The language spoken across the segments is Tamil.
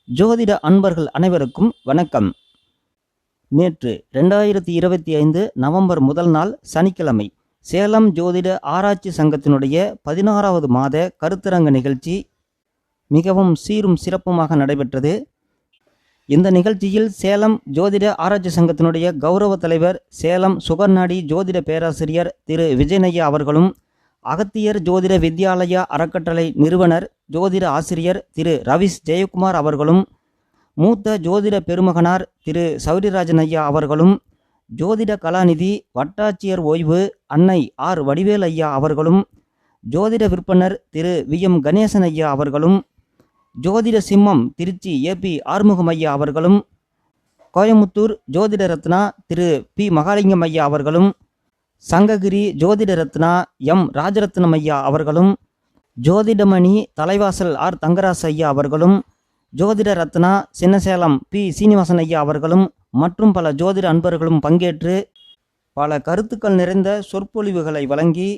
ஜோதிட அன்பர்கள் அனைவருக்கும் வணக்கம். நேற்று 2025 நவம்பர் முதல் நாள் சனிக்கிழமை சேலம் ஜோதிட ஆராய்ச்சி சங்கத்தினுடைய 16வது மாத கருத்தரங்க நிகழ்ச்சி மிகவும் சீரும் சிறப்புமாக நடைபெற்றது. இந்த நிகழ்ச்சியில் சேலம் ஜோதிட ஆராய்ச்சி சங்கத்தினுடைய கௌரவ தலைவர் சேலம் சுகர்நாடி ஜோதிட பேராசிரியர் திரு விஜயனையா அவர்களும், அகத்தியர் ஜோதிட வித்யாலயா அறக்கட்டளை நிறுவனர் ஜோதிட ஆசிரியர் திரு ரவிஷ் ஜெயக்குமார் அவர்களும், மூத்த ஜோதிட பெருமகனார் திரு சௌரிராஜன் ஐயா அவர்களும், ஜோதிட கலாநிதி வட்டாட்சியர் ஓய்வு அன்னை ஆர் வடிவேல் ஐயா அவர்களும், ஜோதிட விற்பனர் திரு வி.எம். கணேசன் ஐயா அவர்களும், ஜோதிட சிம்மம் திருச்சி ஏ.பி. ஆறுமுகம் ஐயா அவர்களும், கோயமுத்தூர் ஜோதிட ரத்னா திரு பி. மகாலிங்கம் ஐயா அவர்களும், சங்ககிரி ஜோதிட ரத்னா எம். ராஜரத்னம் ஐயா அவர்களும், ஜோதிடமணி தலைவாசல் ஆர். தங்கராசு ஐயா அவர்களும், ஜோதிட ரத்னா சின்னசேலம் பி. சீனிவாசன் ஐயா அவர்களும் மற்றும் பல ஜோதிட அன்பர்களும் பங்கேற்று பல கருத்துக்கள் நிறைந்த சொற்பொழிவுகளை வழங்கி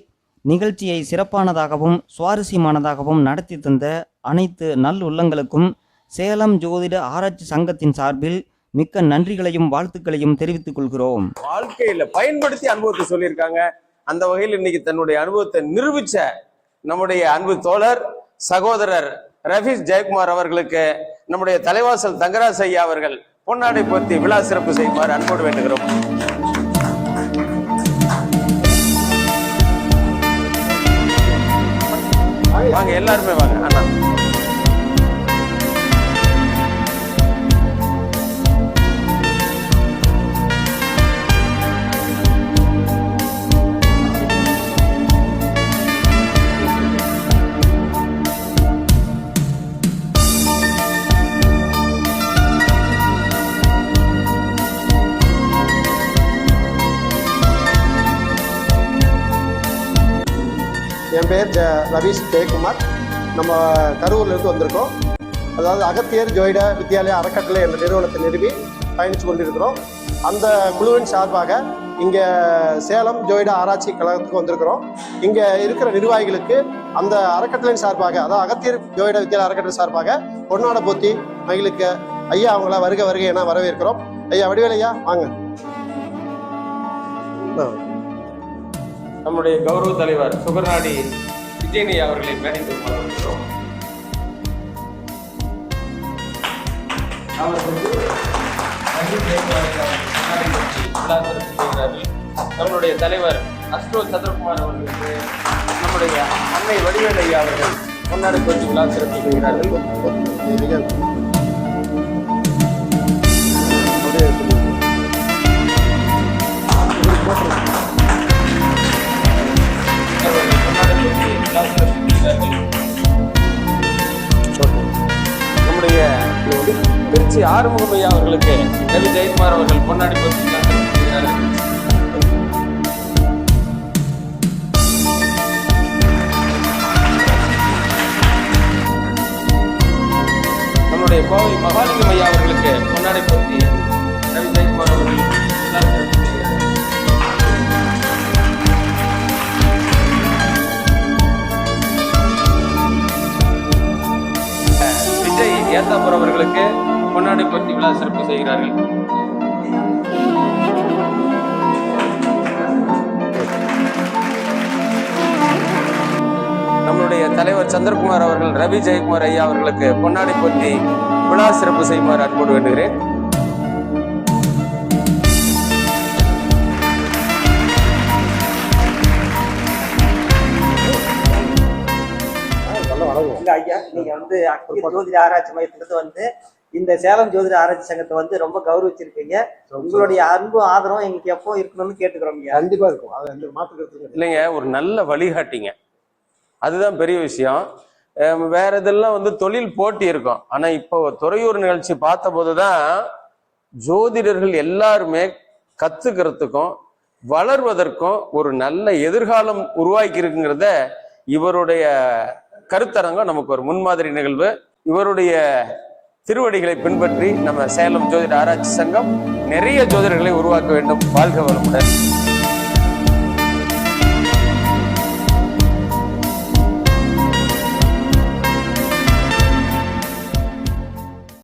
நிகழ்ச்சியை சிறப்பானதாகவும் சுவாரஸ்யமானதாகவும் நடத்தி தந்த அனைத்து நல்லுள்ளங்களுக்கும் சேலம் ஜோதிட ஆராய்ச்சி சங்கத்தின் சார்பில் மிக்க நன்றிகளையும் வாழ்த்துக்களையும் தெரிவித்துக் கொள்கிறோம். வாழ்க்கையில பயன்படுத்தி அனுபவத்தை சொல்லியிருக்காங்க. அந்த வகையில் இன்னைக்கு தன்னுடைய அனுபவத்தை நிரூபிச்ச நம்முடைய அன்பு தோழர் சகோதரர் ரவிஷ் ஜெயக்குமார் அவர்களுக்கு நம்முடைய தலைவாசல் தங்கராசு ஐயா அவர்கள் பொன்னாடை போர்த்தி விழா சிறப்பு செய்யுமாறு அன்போடு வேண்டுகிறோம். வாங்க, எல்லாருமே வாங்க அண்ணா. என் பேர் ரவிஷ் ஜெயக்குமார். நம்ம கரூர்லேருந்து வந்திருக்கோம். அதாவது அகத்தியர் ஜோதிட வித்யாலயா அறக்கட்டளை என்ற நிறுவனத்தை நிறுவி பயணித்து கொண்டிருக்கிறோம். அந்த குழுவின் சார்பாக இங்கே சேலம் ஜோதிட ஆராய்ச்சி கழகத்துக்கு வந்திருக்கிறோம். இங்கே இருக்கிற நிர்வாகிகளுக்கு அந்த அறக்கட்டளையின் சார்பாக, அதாவது அகத்தியர் ஜோதிட வித்யாலயா அறக்கட்டளை சார்பாக பொன்னாடை போத்தி மகிழுக்க ஐயா அவங்கள வருக வருகை என வரவேற்கிறோம். ஐயா வடிவேல் ஐயா வாங்க. நம்முடைய கௌரவ தலைவர் சுகர்நாடி விஜயனையா அவர்களை மேடைக்கு வரவேற்கிறோம். நம்முடைய தலைவர் அஸ்ட்ரோ சந்திரகுமார் அவர்களுக்கு நம்முடைய அன்னை வடிவேல் ஐயா அவர்கள் பொன்னாடை போர்த்தி விழா சிறப்பு செய்கிறார்கள். நம்முடைய திருச்சி ஆறுமுகம் ஐயா அவர்களுக்கு ரவி ஜெயக்குமார் அவர்கள் பொன்னாடி போர்த்தி செய்கிறார்கள். நம்முடைய கோவை மகாலிங்கம் ஐயா அவர்களுக்கு பொன்னாடி போர்த்தி ரவி ஜெயக்குமார் அவர்கள் ஏத்தாப்பூர் அவர்களுக்கு பொன்னாடை போர்த்தி விழா சிறப்பு செய்கிறார்கள். நம்முடைய தலைவர் சந்திரகுமார் அவர்கள் ரவி ஜெயக்குமார் ஐயா அவர்களுக்கு பொன்னாடை போர்த்தி விழா சிறப்பு செய்யுமாறு அன்போடு வேண்டுகிறேன். ஐயா, நீங்க ஜோதிட ஆராய்ச்சி மையத்திலிருந்து இந்த சேலம் ஜோதிட ஆராய்ச்சி சங்கத்தை ரொம்ப கௌரவிச்சிருக்கீங்க. உங்களுடைய அன்பும் ஆதரவும் எங்களுக்கு எப்போ இருக்கணும்னு கேட்டுக்கிறோம். கண்டிப்பா இருக்கும். இல்லைங்க, ஒரு நல்ல வழிகாட்டிங்க, அதுதான் பெரிய விஷயம். வேற இதெல்லாம் தொழில் போட்டி இருக்கும். ஆனா இப்போ துறையூர் நிகழ்ச்சி பார்த்த போதுதான் ஜோதிடர்கள் எல்லாருமே கத்துக்கிறதுக்கும் வளர்வதற்கும் ஒரு நல்ல எதிர்காலம் உருவாக்கி இருக்குங்கிறத இவருடைய கருத்தரங்கம் நமக்கு ஒரு முன்மாதிரி நிகழ்வு. இவருடைய திருவடிகளை பின்பற்றி நம்ம சேலம் ஜோதிட ஆராய்ச்சி சங்கம் நிறைய ஜோதிடர்களை உருவாக்க வேண்டும். வாழ்க வளமுடன்.